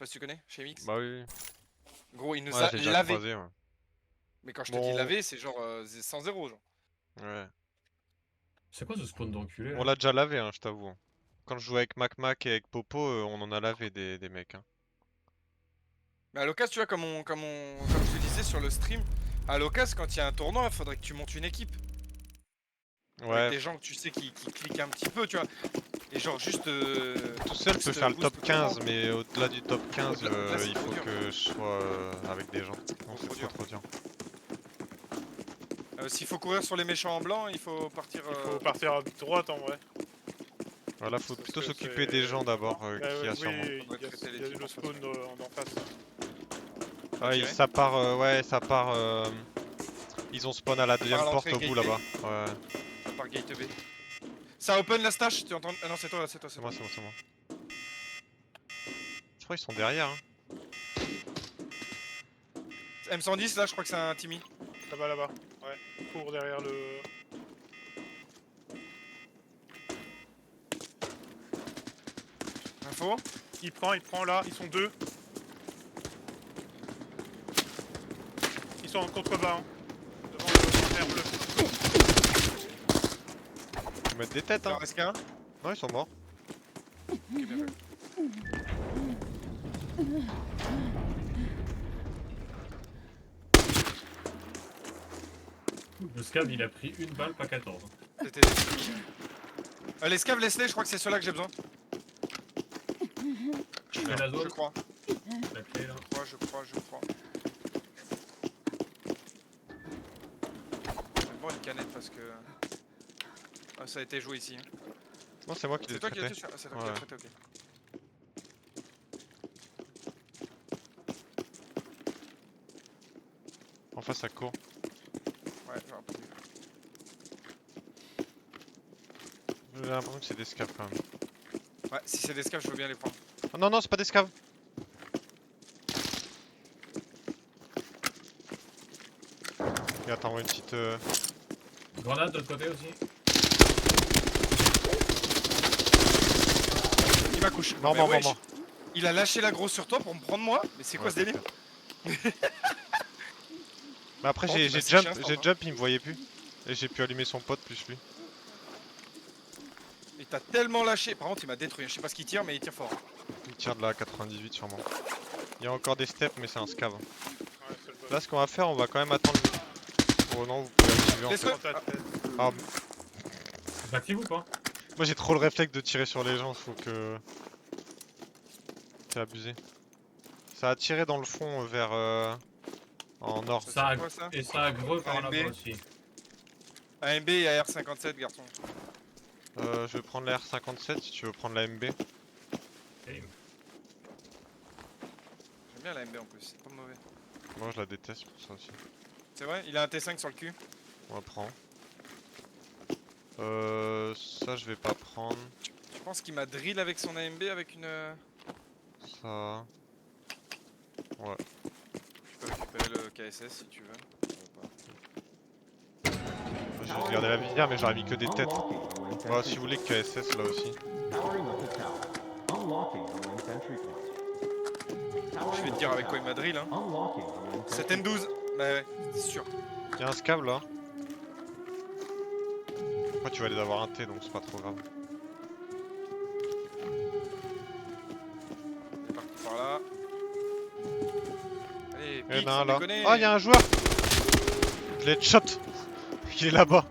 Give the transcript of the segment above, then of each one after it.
pas si tu connais, chez MX. Bah oui. Gros, il nous Ouais, a j'ai déjà lavé. croisé, ouais. Mais quand je te dis lavé, c'est genre 100-0, genre. Ouais. C'est quoi ce spawn d'enculé On là? l'a déjà lavé, hein, je t'avoue. Quand je jouais avec Mac et avec Popo, on en a lavé des mecs. Hein. Mais à l'occasion, tu vois, comme je te disais sur le stream, à l'occasion, quand il y a un tournoi, il faudrait que tu montes une équipe. Avec Ouais, des gens que tu sais qui cliquent un petit peu, tu vois. Et genre juste. tout seul peut faire le top 15, mais au-delà du top 15, Au-delà, c'est il trop faut dur. que je sois avec des gens. Non, c'est trop dur. S'il faut courir sur les méchants en blanc, il faut partir. Il faut partir à droite en vrai. Voilà, faut Parce plutôt que s'occuper c'est- des gens d'abord, qui a oui, sûrement. il Faudrait traiter y a l'équipe le en face, spawn en face. Ah, tirer. ça part, ouais, ça part. Ils ont spawn à la deuxième à porte l'entrée, au bout gate là-bas. Ouais, Ça part gate B. Ça open la stash, tu entends. Ah non, c'est toi, c'est toi, c'est c'est moi, toi. c'est moi. Je crois qu'ils sont derrière. Hein. M110, là, je crois que c'est un Timmy. Là-bas. Ouais. Cours derrière le. Info. Il prend là, ils sont deux. Ils sont en contrebas. Hein. Devant le fer bleu. Faut mettre des têtes, Il en hein. reste qu'un. Non, ils sont morts. Ok, bien joué. Le scab il a pris une balle, pas 14. C'était des Timmy. Les scavs, laisse-les, je crois que c'est ceux-là que j'ai besoin. Je fais la Je zone, crois. la clé là. Je crois. Je vais boire une canette parce que. Ah, ça a été joué ici. Hein. Non, c'est moi qui l'ai C'est toi qui as traité. été sur. Ah, c'est toi qui Ouais. as traité, ok. En face, ça court. Ouais, je vois. J'ai l'impression que c'est des scavs quand même. Ouais, si c'est des scavs, je veux bien les prendre. Oh, non, non, c'est pas des scavs. Et attends, une petite. Grenade de l'autre côté aussi. Il m'a couché. Mort, Mais mort, wesh, mort. Il a lâché la grosse sur toi pour me prendre moi. Mais c'est quoi Ouais, ce délire? Mais après, Par contre, il m'a j'ai séché un jump, stand, hein. il me voyait plus. Et j'ai pu allumer son pote plus lui. Il t'a tellement lâché. Par contre, il m'a détruit. Je sais pas ce qu'il tire, mais il tire fort. Il tire de la 98 sûrement. Il y a encore des steps, mais c'est un scav. Ouais, c'est le bon. Là, ce qu'on va faire, on va quand même attendre. Oh non, vous pouvez activer en Laisse-le. fait. Prends ta tête. Ah, J'active ou pas? moi j'ai trop le réflexe de tirer sur les gens, faut que. C'est abusé. Ça a tiré dans le fond vers. En nord. Ça a... quoi, ça Et ça a greu par AMB. là-bas aussi. AMB et AR57, garçon. Je vais prendre la R57 si tu veux prendre la MB. Et- J'aime bien la AMB en plus, c'est pas mauvais. Moi je la déteste pour ça aussi. C'est vrai, il a un T5 sur le cul. On va prendre. Ça je vais pas prendre. Tu penses qu'il m'a drill avec son AMB avec une. Ça. Ouais. Tu peux récupérer le KSS si tu veux. J'ai regardé la visière mais j'aurais mis que des têtes. Voilà, si vous voulez KSS là aussi. Je vais te dire avec quoi il m'a drill. Hein. 7 M12. Bah ouais, c'est sûr. Y'a un scab là. Après tu vas aller avoir un T donc c'est pas trop grave. Il est parti par là. Allez, Il y pique, en a un sans là. déconner. Ah, y'a un joueur! Je l'ai headshot! Il est là-bas.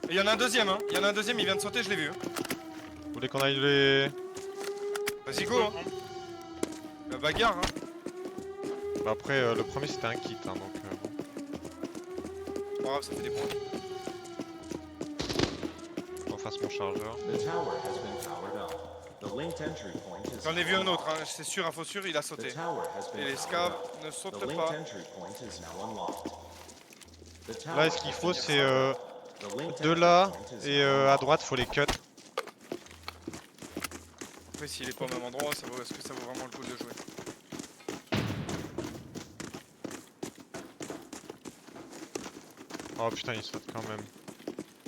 Et il y en a un deuxième, hein. Il y en a un deuxième, il vient de sauter, je l'ai vu. Hein. Vous voulez qu'on aille les. Vas-y, go. Hein. La bagarre, hein. Bah après, le premier c'était un kit hein, donc bon. Pas grave, ça fait des points. On fasse mon chargeur. J'en ai vu un autre, hein. C'est sûr, info sûr, il a sauté. Et les scavs ne sautent pas. Là, ce qu'il faut, c'est de là et à droite, faut les cut. Après, s'il est pas au même endroit, est-ce que ça vaut vraiment le coup de jouer? Oh putain, ils sautent quand même.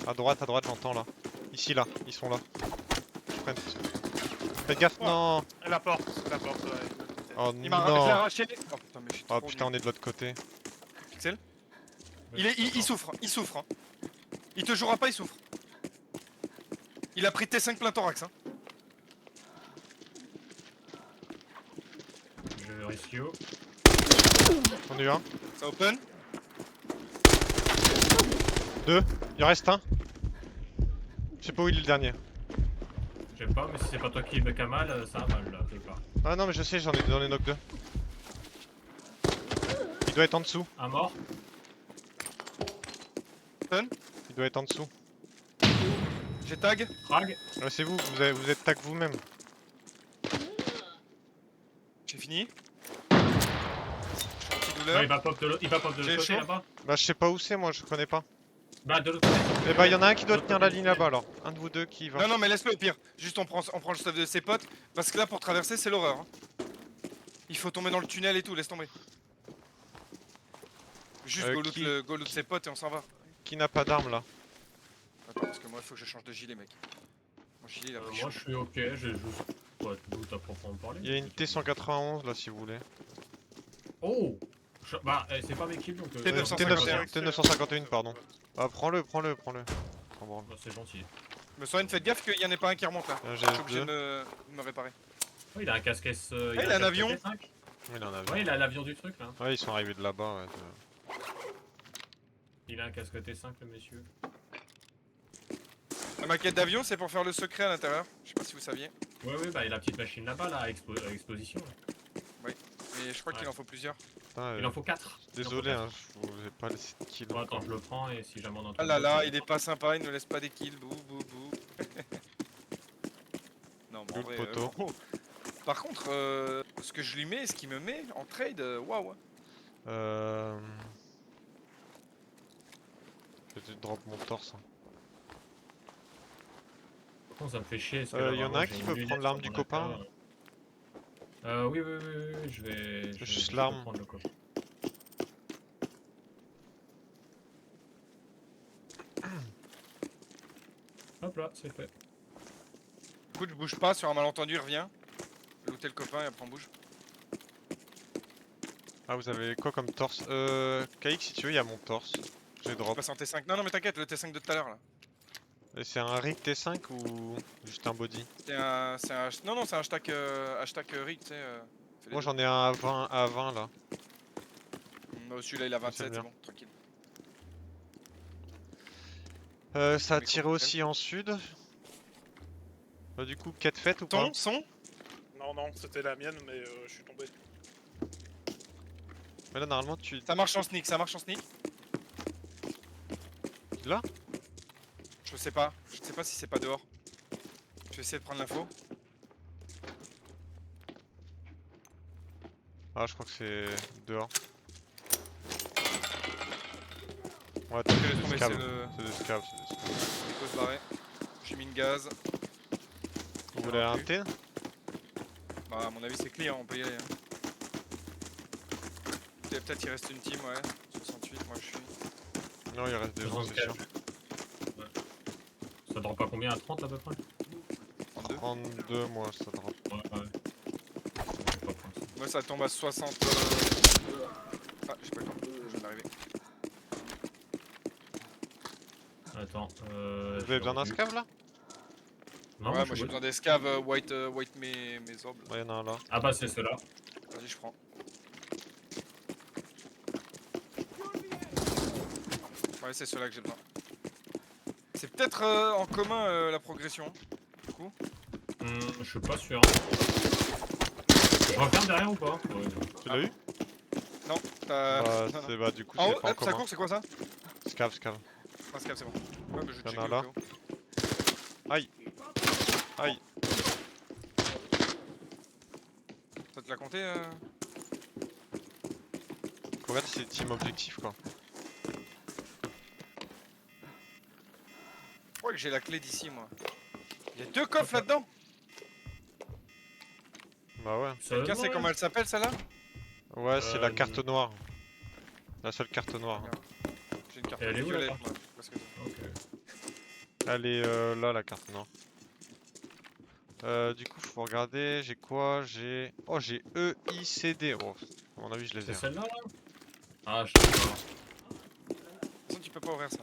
À droite, j'entends là. Ici, là, ils sont là. Faites gaffe, Ouais. non! La porte, ouais. Oh Je l'ai non. arraché. Oh putain, mais je suis Oh trop putain, on nul. est de l'autre côté. Pixel. Il souffre, il souffre. Hein. Il te jouera pas, il souffre. Il a pris T5 plein thorax. Hein. Je rescue. On est eu un. Ça open. 2. Il en reste un. Je sais pas où il est le dernier. Je sais pas, mais si c'est pas toi qui me mal, ça va mal la plupart. Ah non mais je sais, j'en ai dans les knock 2. Il doit être en dessous. Un mort. Il doit être en dessous. J'ai tag. Frag. Ouais, c'est vous, vous êtes tag vous-même. J'ai fini. Je suis anti-douleur. Ouais, il va pop de l'autre J'ai côté chaud. là-bas. Bah je sais pas où c'est moi, je connais pas. Bah de l'autre côté. Eh bah y'en a un qui doit tenir la ligne là-bas alors. Un de vous deux qui va. Non, non, mais laisse-le au pire. Juste on prend le stuff de ses potes. Parce que là, pour traverser, c'est l'horreur. Hein. Il faut tomber dans le tunnel et tout, laisse tomber. Juste go loot ses potes et on s'en va. Qui n'a pas d'arme là? Attends, parce que moi, il faut que je change de gilet, mec. Mon gilet, il a pris Moi chaud. je suis ok, j'ai juste. Ouais, loot à proprement parler. Il y a une T191 là si vous voulez. Oh bah, c'est pas mes kills donc. T951. T951 pardon. Ah prends-le. Sans branle. Bah, c'est gentil. Me soigne, faites gaffe qu'il y en ait pas un qui remonte là. Un Je suis obligé GS2. de me réparer. Oh, il a un casque S. il a un avion. T5. Oui, il en a Ouais, il a l'avion du truc là. Ouais, ils sont arrivés de là-bas. Ouais. Il a un casque T5 le monsieur. La maquette d'avion, c'est pour faire le secret à l'intérieur. Je sais pas si vous saviez. Ouais, bah il a la petite machine là-bas là, à exposition. Là. Mais je crois qu'il en faut plusieurs. Putain, Il en faut 4. désolé, hein, je vous ai pas laissé de kill. Bon, attends, encore. je le prends et si jamais on entend. Ah là là, il est pas sympa, il ne laisse pas des kills. Bouh, bouh, bouh. Non, mais en Le vrai, poteau. Par contre, ce que je lui mets, ce qu'il me met en trade, waouh. Je vais te drop mon torse. Par contre, ça me fait chier. Parce que Y en a un qui veut prendre l'arme du copain. Oui, je vais. Juste je vais l'arme. prendre le copain. Hop là, c'est fait. Écoute, je bouge pas, sur un malentendu, il revient. Looter le copain et après on bouge. Ah, vous avez quoi comme torse? KX, si tu veux, il y a mon torse. J'ai Je drop. passe en T5. Non, non, mais t'inquiète, le T5 de tout à l'heure là. Et c'est un rig T5 ou juste un body? Non, non, c'est un hashtag rig, tu sais. fais les Moi deux. j'en ai un à 20 là. Celui-là il a 27, c'est bien. bon, tranquille. Ça a Mais tiré comment aussi en sud. Du coup, quête faite ou pas? Son Non, c'était la mienne, mais je suis tombé. Mais là normalement tu... Ça marche en sneak, ça marche en sneak. Là? Je sais pas si c'est pas dehors. Je vais essayer de prendre l'info. Ah, je crois que c'est dehors. Ouais, t'as Laisse des tomber, scavs. c'est le- C'est des scavs, c'est des scavs. Il faut se barrer. J'ai mis une gaz. Vous voulez un T? Bah à mon avis c'est clear, on peut y aller. Hein. Peut-être il reste une team, ouais. 68, moi je suis. Non, il reste des gens, c'est sûr. Ça drop pas combien à 30 à peu près? 32. 32, moi, ça drop. Ouais. Je vais pas prendre ça. Moi ça tombe à 60. Ah, j'ai pas le temps, je viens d'arriver. Attends, Vous avez besoin d'un scav là? Non, Ouais, moi moi je j'ai suis besoin des scavs white mes orbes. Ouais, y'en a un là. Ah bah c'est ceux-là. Vas-y, je prends. Ouais, c'est ceux-là que j'ai besoin. C'est peut-être en commun la progression. Du coup. Je suis pas sûr. Je referme derrière ou pas? Ouais, non. Tu l'as eu? Non, t'as. Bah, non, non. c'est bah du coup En c'est haut, pas en hop, ça commun. court, c'est quoi ça? Scav. Un scab, c'est bon. Ouais, mais je vais Y'en a checker là. au cas où. Aïe. Aïe. Ça te l'a compté Regarde, c'est team objectif quoi. Je crois que j'ai la clé d'ici, moi. Il y a 2 coffres là-dedans. Bah ouais. Quelqu'un sait comment elle s'appelle celle-là? Ouais, c'est la non. carte noire. La seule carte noire. J'ai une carte Et elle est où, la violette, carte moi. Je sais pas ce que c'est. Ok. Elle est là, la carte noire. Du coup, faut regarder. J'ai quoi? J'ai. Oh, j'ai E, I, C, D. Oh, à mon avis, je les ai. C'est Hein. celle-là là? Ah, je sais pas. De toute façon, tu peux pas ouvrir ça.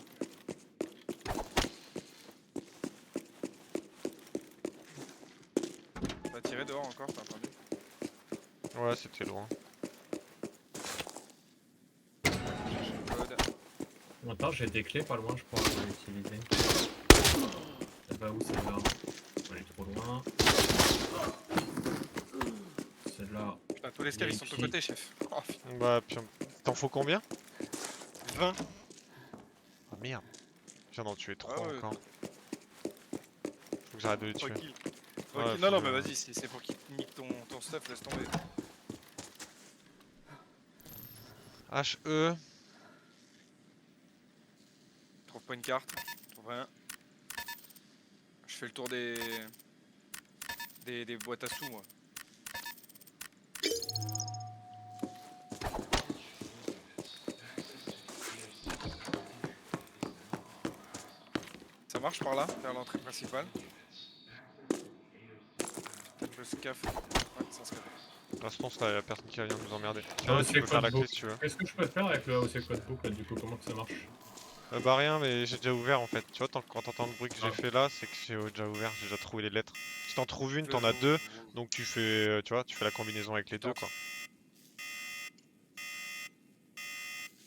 T'as tiré dehors encore, t'as entendu? Ouais, c'était loin. Code. Attends, j'ai des clés pas loin, je pense, à utiliser. Elle va où celle-là? Elle est trop loin. Celle-là. Putain, tous les scales ils sont de ton Vérifie. côté, chef. Oh, putain. Bah, puis t'en faut combien? 20. Ah merde. Je viens d'en tuer 3 Ah ouais, encore. Faut que j'arrête de les tuer. tranquille. Ouais, Tranquille. Non, non, faut mais que- vas-y, c'est pour qu'il te nique ton stuff, laisse tomber. H, E. Je trouve pas une carte, je trouve rien. Je fais le tour des boîtes à sous, moi. Ça marche par là, vers l'entrée principale. Peut-être le scaf. Ouais, sans scaf. Là, je pense qu'il y a personne qui va venir nous emmerder. Ah, Tiens, tu c'est peux faire la codebook. clé si tu veux. Qu'est-ce que je peux faire avec le AOC Codebook là, du coup, comment que ça marche? Bah rien, mais j'ai déjà ouvert en fait. Tu vois, quand t'entends le bruit que j'ai Ah. fait là, c'est que j'ai déjà ouvert, j'ai déjà trouvé les lettres. Si t'en trouves une, Tu t'en veux as vous- deux, donc tu fais, tu vois, tu fais la combinaison avec les deux Tente. quoi.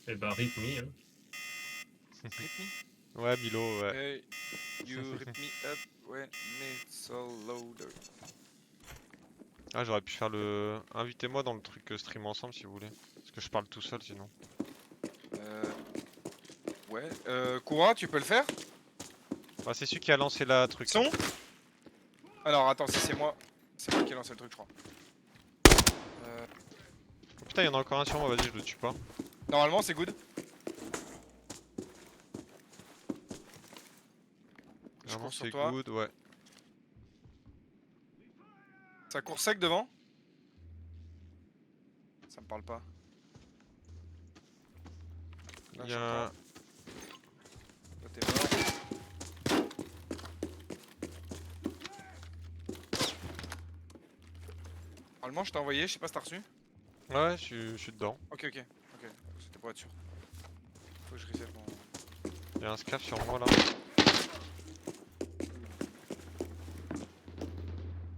Eh bah, rip me, hein. Hit me. Ouais, Milo, ouais. Hey, you rip me up when it's all loaded. Ah, j'aurais pu faire le. Invitez-moi dans le truc stream ensemble si vous voulez. Parce que je parle tout seul sinon. Ouais. Koura, tu peux le faire? Bah, c'est celui qui a lancé la truc. Son? Alors attends, si c'est moi. C'est moi qui ai lancé le truc, je crois. Oh, putain, il y en a encore un sur moi, vas-y, je le tue pas. Normalement, c'est good. Je Vraiment, cours sur c'est toi. good, ouais. Ça court sec devant? Ça me parle pas. Là, Il y a un. j'entends. Là, t'es mort. Normalement, je t'ai envoyé, je sais pas si t'as reçu. Ouais, je suis dedans. Ok, ok. Ok, c'était pour être sûr. Faut que je reset mon. Il y a un scaf sur moi là.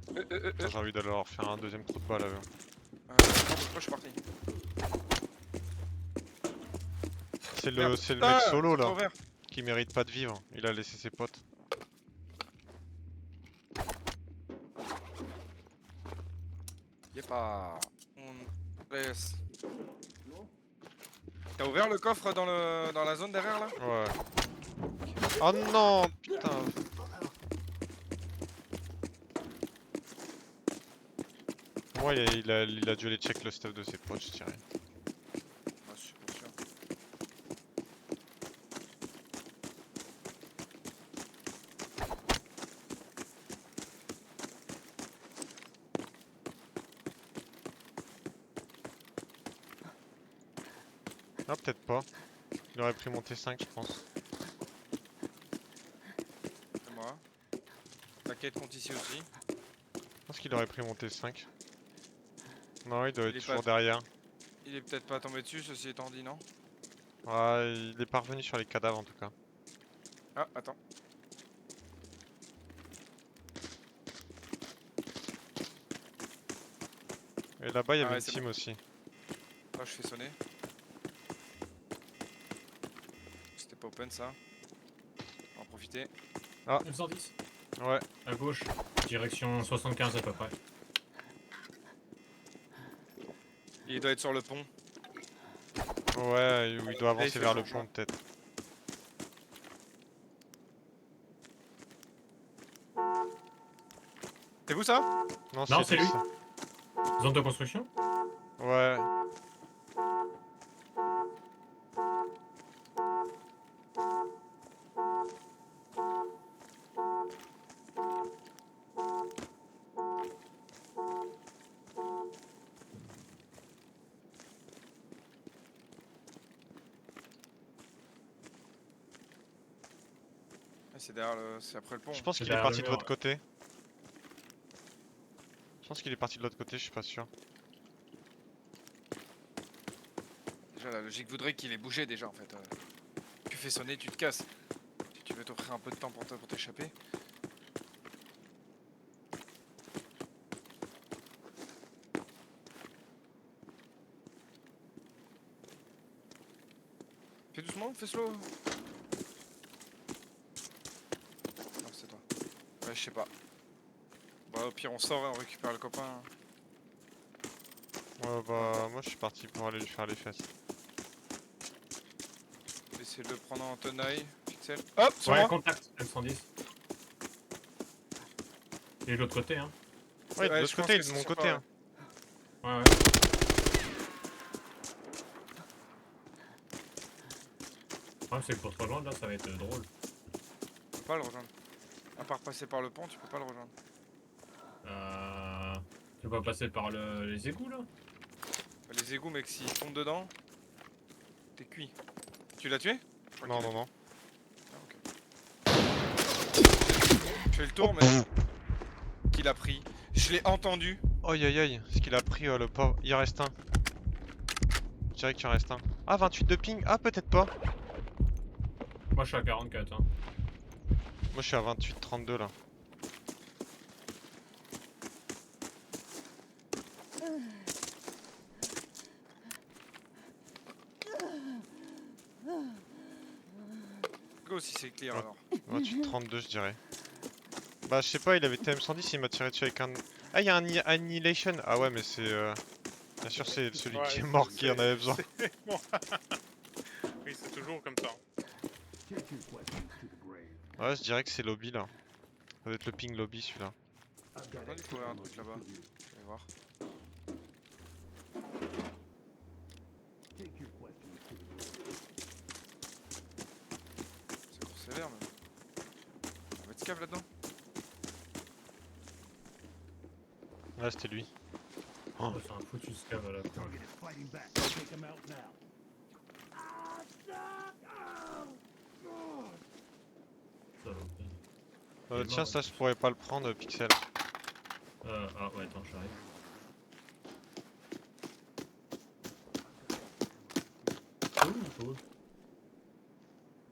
Putain, j'ai envie d'aller leur faire un deuxième trou de balle là. Non, je suis parti. C'est Merde, le putain, mec solo c'est trop là, vert. qui mérite pas de vivre. Il a laissé ses potes. Y'a pas. On laisse. T'as ouvert le coffre dans la zone derrière là? Ouais. Oh non, putain. Pour moi, il a dû aller check le stuff de ses potes, je dirais. Ah, je suis pas sûr. Ah, peut-être pas. Il aurait pris mon T5, je pense. C'est moi. La quête compte ici aussi. Je pense qu'il aurait pris mon T5. Non, il doit Il être est toujours pas- derrière. Il est peut-être pas tombé dessus, ceci étant dit, non? Ouais, il est pas revenu sur les cadavres en tout cas. Ah, attends. Et là-bas, il y Ah avait ouais, une c'est team aussi. Là, je fais sonner. C'était pas open ça. On va en profiter. 910. Ouais. À gauche, direction 75 à peu près. Il doit être sur le pont. Ouais, ou il doit Là, il avancer fait vers le changement. pont peut-être. C'est vous ça? Non, c'est c'est lui. lui. Zone de construction? Ouais. Ah, c'est derrière le. C'est après le pont. Je pense C'est qu'il est derrière parti le de mur, votre côté. Je pense qu'il est parti de l'autre côté, je suis pas sûr. Déjà, la logique voudrait qu'il ait bougé déjà en fait. Tu fais sonner, tu te casses. Si tu veux t'offrir un peu de temps pour t'échapper. Fais doucement, fais slow. Non, c'est toi. Ouais, je sais pas. Bah, au pire, on sort et on récupère le copain. Ouais, bah, moi je suis parti pour aller lui faire les fesses. Essayer de le prendre en tenaille. Pixel. Hop, sur Ouais, moi. contact, M110. Et de l'autre côté, hein. Ouais, de Ouais, l'autre je pense côté, il que est de c'est mon sur côté. toi, Hein. Ouais, ouais. Le problème, c'est que pour te rejoindre, là, ça va être drôle. Tu peux pas le rejoindre. À part passer par le pont, tu peux pas le rejoindre. Tu vas passer par les égouts, là? Les égouts, mec, s'ils tombent dedans, t'es cuit. Tu l'as tué? Je crois Non, qu'il non, non. Ah, ok. Je fais le tour, mais qu'il a pris. Je l'ai entendu. Aïe aïe aïe, ce qu'il a pris le pauvre. Il reste un. Je dirais qu'il en reste un. Ah, 28 de ping. Ah, peut-être pas. Moi, je suis à 44, hein. Moi je suis à 28-32 là. Go si c'est clear Ouais. alors. 28-32 je dirais. Bah je sais pas, il avait TM110, il m'a tiré dessus avec un... Ah il y a un Annihilation. Ah ouais mais c'est... Bien sûr c'est celui Ouais, qui est mort qui en avait besoin. c'est- bon. Oui, c'est toujours comme ça. Ouais je dirais que c'est lobby là. Ça doit être le ping lobby celui-là. J'ai entendu courir un truc là-bas. Je vais voir. C'est pour sévère même. On va être scave là-dedans. Ouais c'était lui. Oh, c'est un foutu scave à la fin. Saloperie. Il est Tiens mort, ça je pourrais pas le prendre Pixel. Ah ouais, attends, j'arrive. Cool.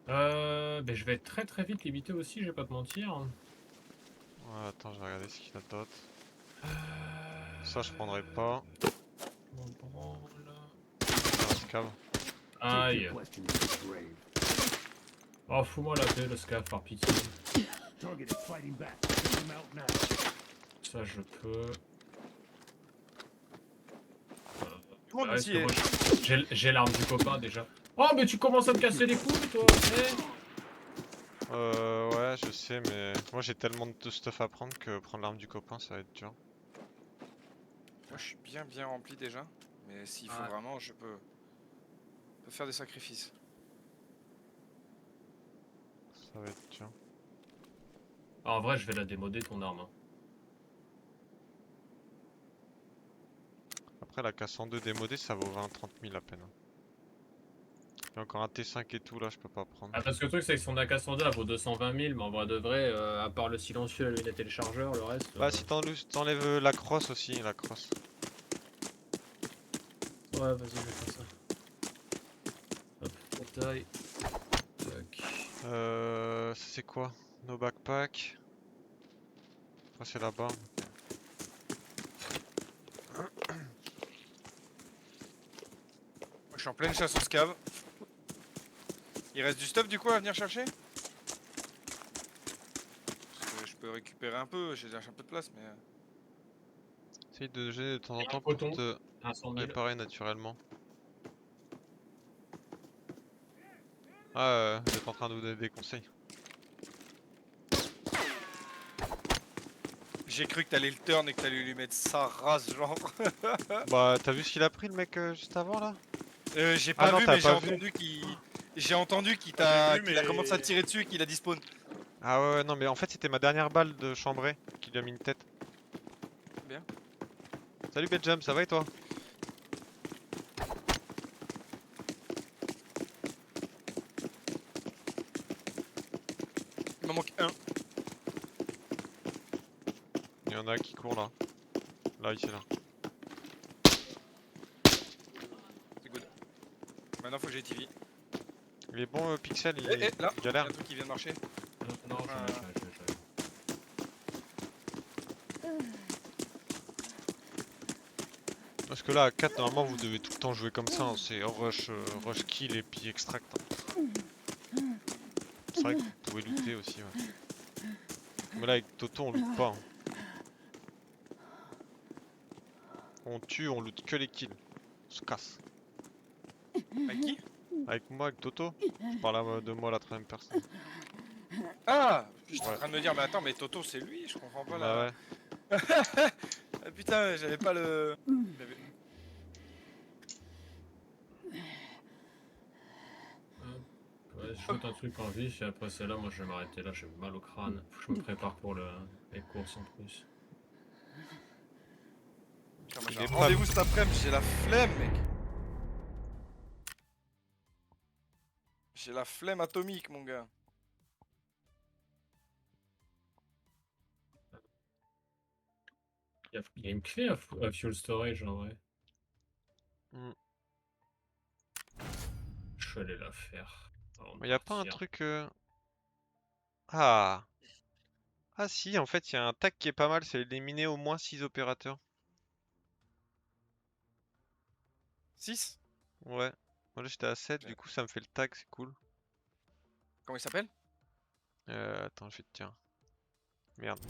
Ben je vais être très très vite limité aussi, je vais pas te mentir. Ouais attends je vais regarder ce qu'il a d'autre. Ça je prendrai pas. Mon branle. Un scav. Aïe. Oh, fous-moi la paix, le scaf, par pitié. Ça, je peux. Tout le monde Ouais, aussi c'est est. bon, j'ai l'arme du copain déjà. Oh, mais tu commences à me casser les couilles, toi. Ouais je sais mais... Moi j'ai tellement de stuff à prendre que prendre l'arme du copain ça va être dur. Moi je suis bien rempli déjà. Mais s'il faut Ouais. vraiment, je peux faire des sacrifices. Ça va être dur. En vrai, je vais la démoder ton arme. Hein. Après la K102 démodée ça vaut 20-30 000 à peine. Il y a encore un T5 et tout là je peux pas prendre. Ah, parce que le truc, c'est que son AK-102 elle vaut 220 000, mais en vrai de vrai, à part le silencieux, la lunette et le chargeur, le reste. Bah si t'enlèves la crosse aussi, la crosse. Ouais, vas-y, je vais faire ça. Hop, bataille. Tac. Ça c'est quoi? No backpack. Ah c'est là-bas. Moi je suis en pleine chasse aux scaves. Il reste du stuff du coup à venir chercher? Parce que je peux récupérer un peu, j'ai déjà un peu de place mais... Essaye de gêner de temps en Et un temps pour coton. te 100 000. réparer naturellement. Ah vous êtes en train de vous donner des conseils. J'ai cru que t'allais le turn et que t'allais lui mettre sa race genre. Bah t'as vu ce qu'il a pris le mec juste avant là? J'ai Ah pas non, vu t'as mais j'ai pas vu. entendu qu'il... J'ai entendu qu'il J'ai vu, qu'il a mais- commencé à tirer dessus et qu'il a dispawn. Ah ouais non mais en fait c'était ma dernière balle de chambrée qui lui a mis une tête. Bien. Salut Benjam, ça va et toi? Il m'en manque un. Il y en a qui court là. Là, ici, là. C'est good. Maintenant faut que j'ai TV. Il est bon, Pixel, il Là, il y a galère. un truc qui vient de marcher. Non, j'en ai Ah. pas, j'ai. Parce que là, à 4, normalement, vous devez tout le temps jouer comme ça. Hein. C'est rush, rush kill et puis extract. Hein. C'est vrai que vous pouvez looter aussi. Ouais. Mais là, avec Toto, on loot pas. Hein. On tue, on loot que les kills. On se casse. Avec qui? Avec moi, avec Toto, je parle de moi à la troisième personne. Ah! J'étais en Ouais. train de me dire, mais attends, mais Toto c'est lui, je comprends pas Bah la. ouais. Ah, putain, j'avais pas le. j'avais- Ouais, je shoot un truc en vif et après c'est là, moi je vais m'arrêter là, j'ai mal au crâne. Faut que je me prépare pour les courses en plus. Putain, moi, Il j'ai est un pas- rendez-vous cet après-midi, j'ai la flemme, mec. J'ai la flemme atomique, mon gars. Il y a une clé à fuel storage en vrai. Mm. Je vais aller la faire. Avant de Y a pas un partir. truc. Ah! Ah si, en fait, il y a un tag qui est pas mal, c'est éliminer au moins 6 opérateurs. 6? Ouais. Moi là j'étais à 7, du coup ça me fait le tag, c'est cool. Comment il s'appelle? Attends, je vais te dire. Merde.